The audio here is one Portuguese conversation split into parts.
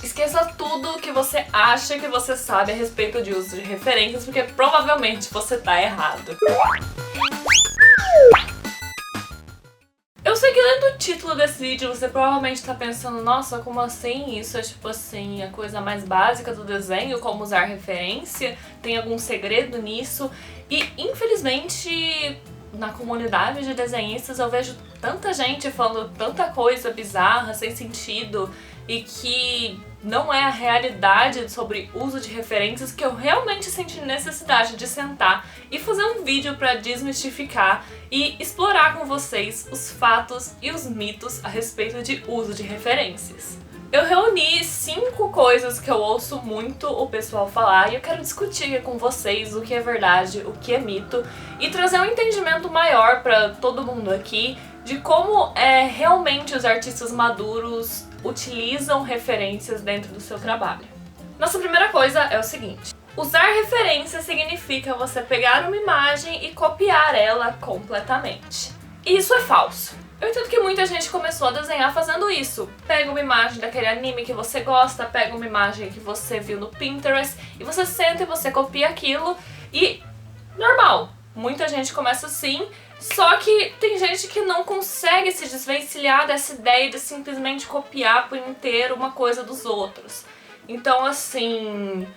Esqueça tudo que você acha que você sabe a respeito de uso de referências, porque provavelmente você tá errado. Eu sei que lendo o título desse vídeo você provavelmente tá pensando, nossa, como assim? Isso é tipo assim, a coisa mais básica do desenho, como usar referência? Tem algum segredo nisso? E infelizmente na comunidade de desenhistas eu vejo tanta gente falando tanta coisa bizarra, sem sentido, e que não é a realidade sobre uso de referências, que eu realmente senti necessidade de sentar e fazer um vídeo pra desmistificar e explorar com vocês os fatos e os mitos a respeito de uso de referências. Eu reuni 5 coisas que eu ouço muito o pessoal falar e eu quero discutir aqui com vocês o que é verdade, o que é mito e trazer um entendimento maior pra todo mundo aqui de como realmente os artistas maduros utilizam referências dentro do seu trabalho. Nossa primeira coisa é o seguinte: usar referência significa você pegar uma imagem e copiar ela completamente. E isso é falso. Eu entendo que muita gente começou a desenhar fazendo isso. Pega uma imagem daquele anime que você gosta, pega uma imagem que você viu no Pinterest e você senta e você copia aquilo e... normal. Muita gente começa assim, só que tem gente que não consegue se desvencilhar dessa ideia de simplesmente copiar por inteiro uma coisa dos outros. Então assim...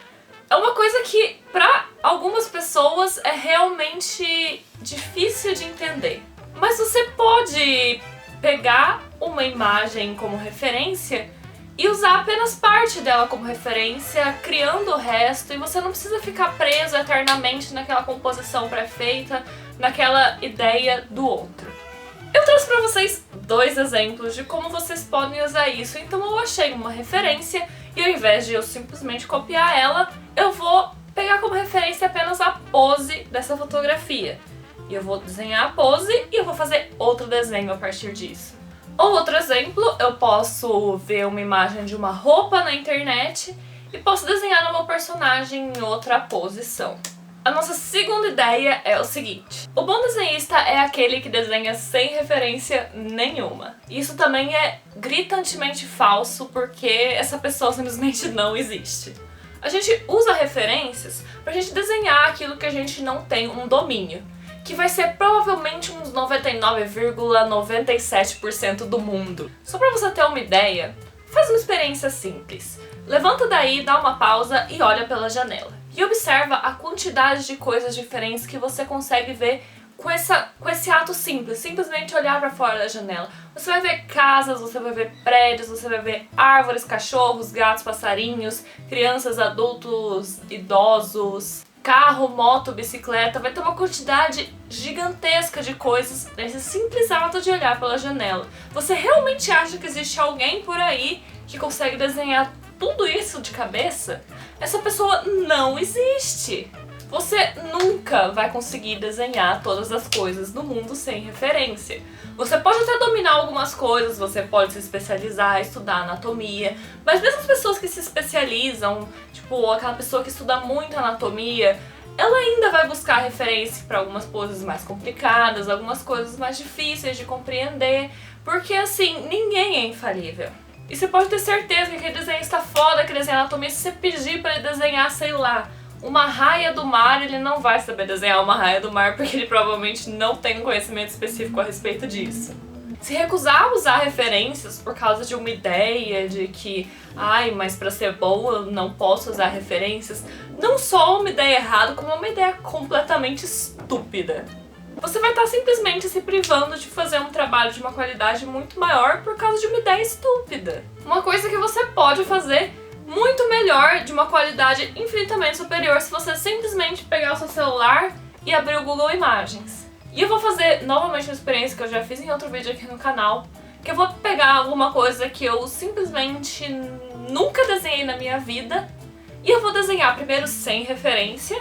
é uma coisa que pra algumas pessoas é realmente difícil de entender. Mas você pode pegar uma imagem como referência e usar apenas parte dela como referência, criando o resto, e você não precisa ficar preso eternamente naquela composição pré-feita, naquela ideia do outro. Eu trouxe pra vocês 2 exemplos de como vocês podem usar isso, então eu achei uma referência e ao invés de eu simplesmente copiar ela, eu vou pegar como referência apenas a pose dessa fotografia. E eu vou desenhar a pose e eu vou fazer outro desenho a partir disso. Ou outro exemplo, eu posso ver uma imagem de uma roupa na internet e posso desenhar no meu personagem em outra posição. A nossa segunda ideia é o seguinte: o bom desenhista é aquele que desenha sem referência nenhuma. Isso também é gritantemente falso, porque essa pessoa simplesmente não existe. A gente usa referências pra gente desenhar aquilo que a gente não tem um domínio, que vai ser provavelmente uns 99,97% do mundo. Só pra você ter uma ideia, faz uma experiência simples. Levanta daí, dá uma pausa e olha pela janela. E observa a quantidade de coisas diferentes que você consegue ver com esse ato simples, simplesmente olhar pra fora da janela. Você vai ver casas, você vai ver prédios, você vai ver árvores, cachorros, gatos, passarinhos, crianças, adultos, idosos, carro, moto, bicicleta. Vai ter uma quantidade gigantesca de coisas nesse simples ato de olhar pela janela. Você realmente acha que existe alguém por aí que consegue desenhar tudo isso de cabeça? Essa pessoa não existe. Você nunca vai conseguir desenhar todas as coisas do mundo sem referência. Você pode até dominar algumas coisas, você pode se especializar, estudar anatomia, mas mesmo as pessoas que se especializam, tipo aquela pessoa que estuda muito anatomia, ela ainda vai buscar referência para algumas coisas mais complicadas, algumas coisas mais difíceis de compreender, porque assim, ninguém é infalível. E você pode ter certeza que aquele desenhista foda que desenha anatomia, se você pedir pra ele desenhar, sei lá, uma raia do mar, ele não vai saber desenhar uma raia do mar, porque ele provavelmente não tem um conhecimento específico a respeito disso. Se recusar a usar referências por causa de uma ideia de que, ai, mas pra ser boa eu não posso usar referências, não só uma ideia errada, como uma ideia completamente estúpida. Você vai estar simplesmente se privando de fazer um trabalho de uma qualidade muito maior por causa de uma ideia estúpida. Uma coisa que você pode fazer muito melhor, de uma qualidade infinitamente superior, se você simplesmente pegar o seu celular e abrir o Google Imagens. E eu vou fazer novamente uma experiência que eu já fiz em outro vídeo aqui no canal, que eu vou pegar alguma coisa que eu simplesmente nunca desenhei na minha vida e eu vou desenhar primeiro sem referência.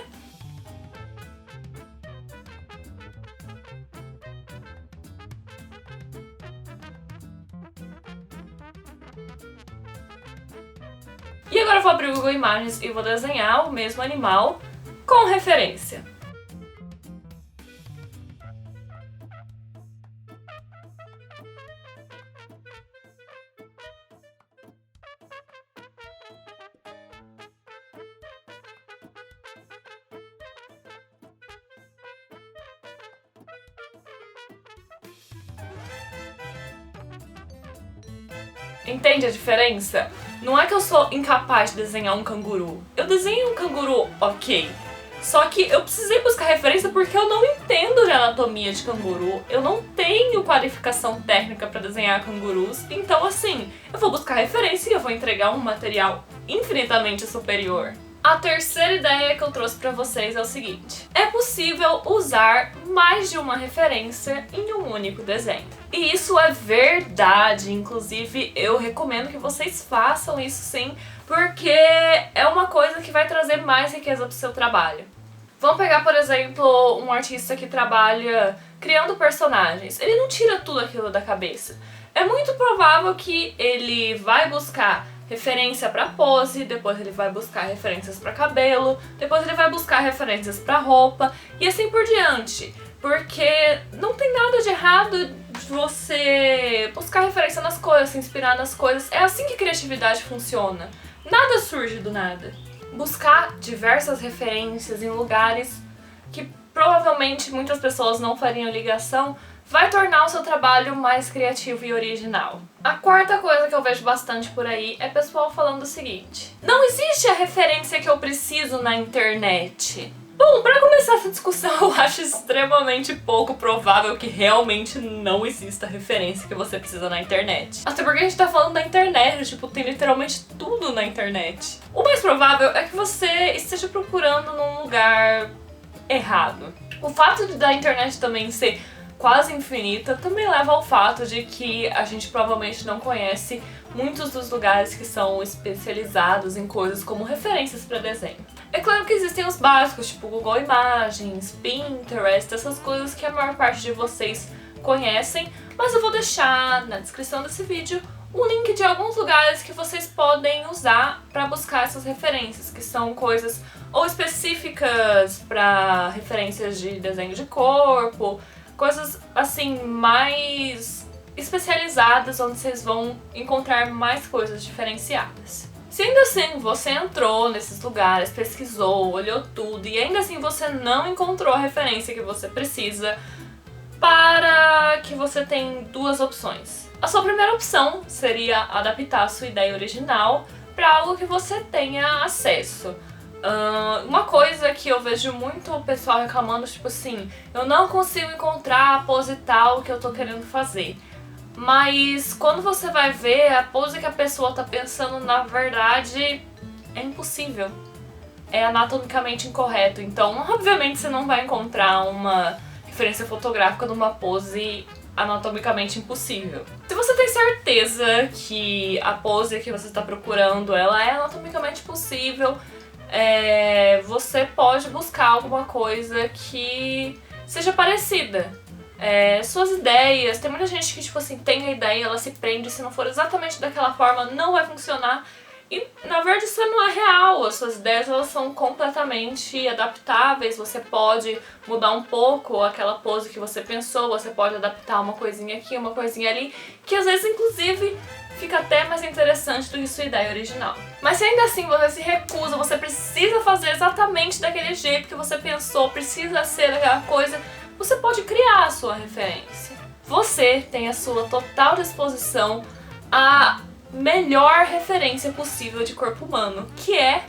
E agora eu vou abrir o Google Imagens e vou desenhar o mesmo animal com referência. Entende a diferença? Não é que eu sou incapaz de desenhar um canguru. Eu desenho um canguru ok. Só que eu precisei buscar referência porque eu não entendo de anatomia de canguru. Eu não tenho qualificação técnica para desenhar cangurus. Então assim, eu vou buscar referência e eu vou entregar um material infinitamente superior. A terceira ideia que eu trouxe para vocês é o seguinte: é possível usar mais de uma referência em um único desenho. E isso é verdade, inclusive eu recomendo que vocês façam isso sim, porque é uma coisa que vai trazer mais riqueza para o seu trabalho. Vamos pegar, por exemplo, um artista que trabalha criando personagens. Ele não tira tudo aquilo da cabeça. É muito provável que ele vai buscar referência para pose, depois ele vai buscar referências para cabelo, depois ele vai buscar referências para roupa e assim por diante. Porque não tem nada de errado de você buscar referência nas coisas, se inspirar nas coisas. É assim que a criatividade funciona. Nada surge do nada. Buscar diversas referências em lugares que provavelmente muitas pessoas não fariam ligação vai tornar o seu trabalho mais criativo e original. A quarta coisa que eu vejo bastante por aí é pessoal falando o seguinte: não existe a referência que eu preciso na internet. Bom, pra começar essa discussão, eu acho extremamente pouco provável que realmente não exista referência que você precisa na internet. Até porque a gente tá falando da internet, tipo, tem literalmente tudo na internet. O mais provável é que você esteja procurando num lugar errado. O fato da internet também ser quase infinita também leva ao fato de que a gente provavelmente não conhece muitos dos lugares que são especializados em coisas como referências para desenho. É claro que existem os básicos, tipo Google Imagens, Pinterest, essas coisas que a maior parte de vocês conhecem, mas eu vou deixar na descrição desse vídeo o link de alguns lugares que vocês podem usar para buscar essas referências, que são coisas ou específicas para referências de desenho de corpo, coisas assim mais especializadas, onde vocês vão encontrar mais coisas diferenciadas. Se ainda assim você entrou nesses lugares, pesquisou, olhou tudo e ainda assim você não encontrou a referência que você precisa, para que você tem duas opções. A sua primeira opção seria adaptar a sua ideia original para algo que você tenha acesso. Uma coisa que eu vejo muito o pessoal reclamando, tipo assim, eu não consigo encontrar a pose tal que eu tô querendo fazer. Mas quando você vai ver, a pose que a pessoa tá pensando, na verdade, é impossível. É anatomicamente incorreto. Então, obviamente, você não vai encontrar uma referência fotográfica de uma pose anatomicamente impossível. Se você tem certeza que a pose que você está procurando, ela é anatomicamente possível, você pode buscar alguma coisa que seja parecida. Suas ideias, tem muita gente que, tipo assim, tem a ideia, ela se prende, se não for exatamente daquela forma, não vai funcionar. E, na verdade, isso não é real. As suas ideias, elas são completamente adaptáveis. Você pode mudar um pouco aquela pose que você pensou, você pode adaptar uma coisinha aqui, uma coisinha ali, que às vezes, inclusive, fica até mais interessante do que sua ideia original. Mas se ainda assim você se recusa, você precisa fazer exatamente daquele jeito que você pensou, precisa ser aquela coisa, você pode criar a sua referência. Você tem a sua total disposição a melhor referência possível de corpo humano, que é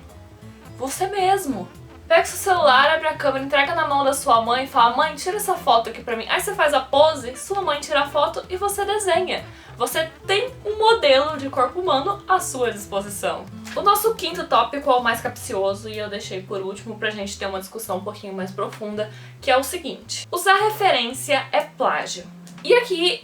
você mesmo. Pega seu celular, abre a câmera, entrega na mão da sua mãe e fala: mãe, tira essa foto aqui pra mim. Aí você faz a pose, sua mãe tira a foto e você desenha. Você tem um modelo de corpo humano à sua disposição. O nosso quinto tópico é o mais capcioso e eu deixei por último pra gente ter uma discussão um pouquinho mais profunda, que é o seguinte: usar referência é plágio. E aqui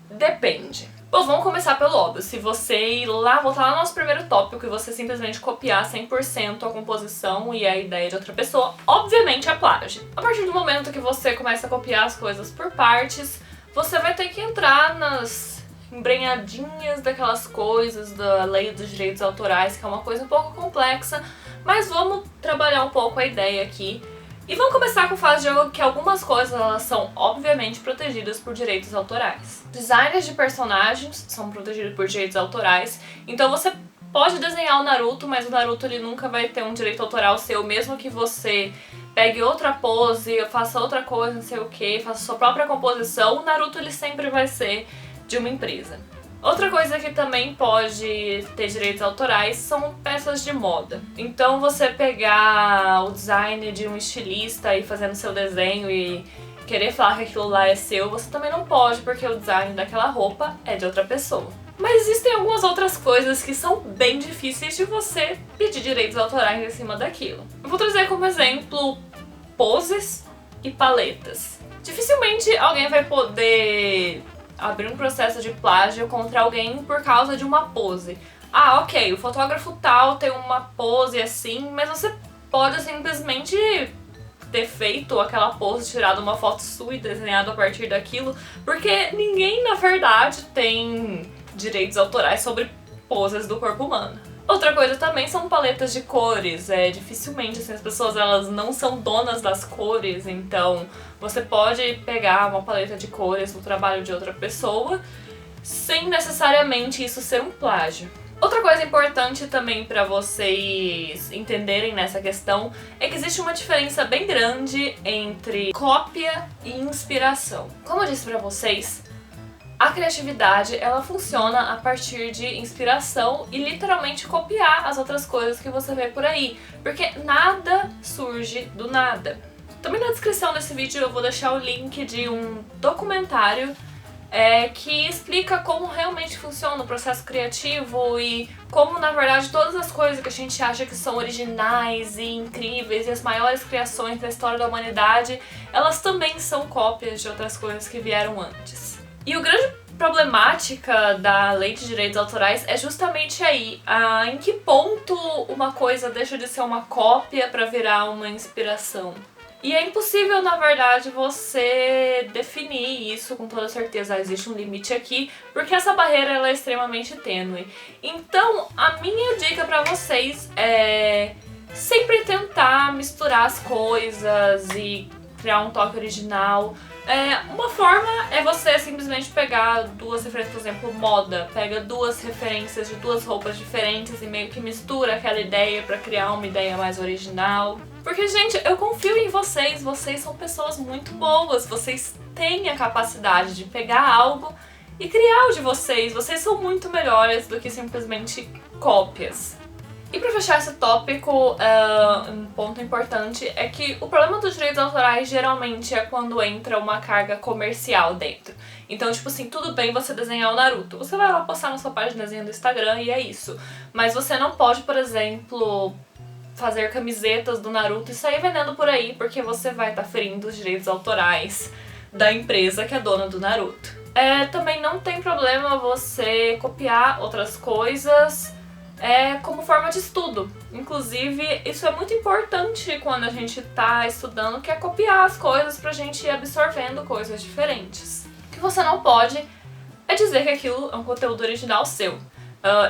depende. Bom, vamos começar pelo óbvio. Se você ir lá, voltar lá no nosso primeiro tópico e você simplesmente copiar 100% a composição e a ideia de outra pessoa, obviamente é plágio. A partir do momento que você começa a copiar as coisas por partes, você vai ter que entrar nas embrenhadinhas daquelas coisas da lei dos direitos autorais, que é uma coisa um pouco complexa, mas vamos trabalhar um pouco a ideia aqui. E vamos começar com o fato de que algumas coisas elas são obviamente protegidas por direitos autorais. Designs de personagens são protegidos por direitos autorais, então você pode desenhar o Naruto, mas o Naruto ele nunca vai ter um direito autoral seu, mesmo que você pegue outra pose, faça outra coisa, não sei o que, faça sua própria composição, o Naruto ele sempre vai ser de uma empresa. Outra coisa que também pode ter direitos autorais são peças de moda. Então você pegar o design de um estilista e fazer no seu desenho e querer falar que aquilo lá é seu, você também não pode, porque o design daquela roupa é de outra pessoa. Mas existem algumas outras coisas que são bem difíceis de você pedir direitos autorais em cima daquilo. Eu vou trazer como exemplo poses e paletas. Dificilmente alguém vai poder abrir um processo de plágio contra alguém por causa de uma pose. Ah, ok, o fotógrafo tal tem uma pose assim, mas você pode simplesmente ter feito aquela pose, tirado uma foto sua e desenhado a partir daquilo, porque ninguém, na verdade, tem direitos autorais sobre poses do corpo humano. Outra coisa também são paletas de cores. Dificilmente assim, as pessoas elas não são donas das cores, então você pode pegar uma paleta de cores no trabalho de outra pessoa sem necessariamente isso ser um plágio. Outra coisa importante também para vocês entenderem nessa questão é que existe uma diferença bem grande entre cópia e inspiração. Como eu disse para vocês, a criatividade ela funciona a partir de inspiração e literalmente copiar as outras coisas que você vê por aí, porque nada surge do nada. Também na descrição desse vídeo eu vou deixar o link de um documentário que explica como realmente funciona o processo criativo e como, na verdade, todas as coisas que a gente acha que são originais e incríveis e as maiores criações da história da humanidade, elas também são cópias de outras coisas que vieram antes. E o grande problemática da lei de direitos autorais é justamente aí, em que ponto uma coisa deixa de ser uma cópia para virar uma inspiração. E é impossível, na verdade, você definir isso com toda certeza. Existe um limite aqui, porque essa barreira ela é extremamente tênue. Então, a minha dica pra vocês é sempre tentar misturar as coisas e criar um toque original. Uma forma é você simplesmente pegar duas referências, por exemplo, moda. Pega duas referências de duas roupas diferentes e meio que mistura aquela ideia pra criar uma ideia mais original. Porque, gente, eu confio em vocês, vocês são pessoas muito boas, vocês têm a capacidade de pegar algo e criar o de vocês. Vocês são muito melhores do que simplesmente cópias. E pra fechar esse tópico, um ponto importante é que o problema dos direitos autorais geralmente é quando entra uma carga comercial dentro. Então, tipo assim, tudo bem você desenhar o Naruto, você vai lá postar na sua páginazinha do Instagram e é isso. Mas você não pode, por exemplo, fazer camisetas do Naruto e sair vendendo por aí, porque você vai estar ferindo os direitos autorais da empresa que é dona do Naruto. Também não tem problema você copiar outras coisas como forma de estudo. Inclusive, isso é muito importante quando a gente tá estudando, que é copiar as coisas pra gente ir absorvendo coisas diferentes. O que você não pode é dizer que aquilo é um conteúdo original seu.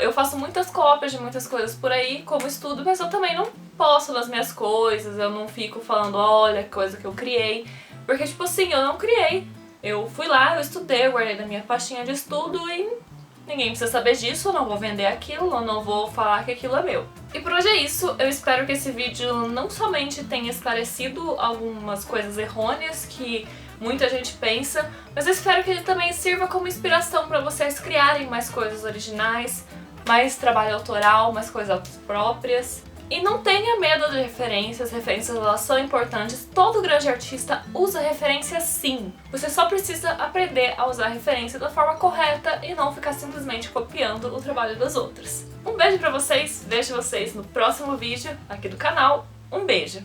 Eu faço muitas cópias de muitas coisas por aí como estudo, mas eu também não posto nas minhas coisas, eu não fico falando, olha, coisa que eu criei, porque tipo assim, eu não criei. Eu fui lá, eu estudei, eu guardei na minha pastinha de estudo e ninguém precisa saber disso, eu não vou vender aquilo, eu não vou falar que aquilo é meu. E por hoje é isso, eu espero que esse vídeo não somente tenha esclarecido algumas coisas errôneas que muita gente pensa, mas eu espero que ele também sirva como inspiração para vocês criarem mais coisas originais, mais trabalho autoral, mais coisas próprias. E não tenha medo de referências elas são importantes, todo grande artista usa referências sim. Você só precisa aprender a usar a referência da forma correta e não ficar simplesmente copiando o trabalho das outras. Um beijo pra vocês, vejo vocês no próximo vídeo aqui do canal, um beijo!